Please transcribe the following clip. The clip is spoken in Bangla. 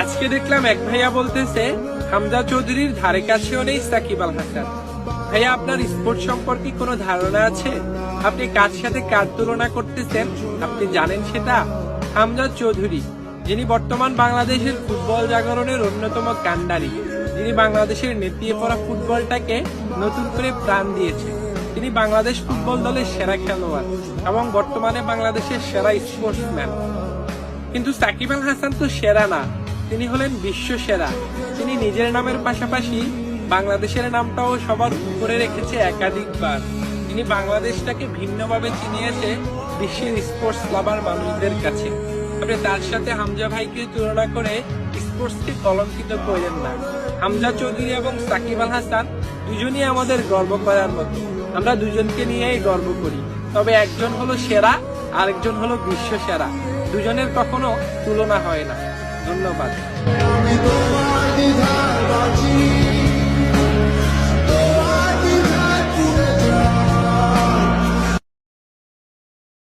আজকে দেখলাম এক ভাইয়া বলতেছে হামজা চৌধুরীর ধারে কাছেও নেই সাকিব আল হাসান। ভাইয়া, আপনার স্পোর্ট সম্পর্কে কোনো ধারণা আছে? আপনি কার সাথে কার তুলনা করতেছেন আপনি জানেন সেটা? হামজা চৌধুরী, যিনি বর্তমান বাংলাদেশের ফুটবল জাগরণের অন্যতম কান্ডারি, যিনি বাংলাদেশের নেতিয়ে পড়া ফুটবলটাকে নতুন করে প্রাণ দিয়েছে। তিনি বাংলাদেশ ফুটবল দলের সেরা খেলোয়াড় এবং বর্তমানে বাংলাদেশের সেরা স্পোর্টসম্যান। কিন্তু সাকিব আল হাসান তো সেরা না, তিনি হলেন বিশ্ব সেরা। তিনি নিজের নামের পাশাপাশি বাংলাদেশের নামটাও সবার উপরে রেখেছে একাধিকবার। তিনি বাংলাদেশটাকে ভিন্নভাবে চিনিয়েছে বিশ্বের স্পোর্টস লাভার মানুষদের কাছে। আপনি তার সাথে হামজা ভাইকে তুলনা করে স্পোর্টসকে কলঙ্কিত করেন না। হামজা চৌধুরী এবং সাকিব আল হাসান দুজনই আমাদের গর্ব করার মতো। আমরা দুজনকে নিয়েই গর্ব করি, তবে একজন হলো সেরা, আরেকজন হলো বিশ্ব সেরা। দুজনের কখনো তুলনা হয় না। ধন্যবাদ।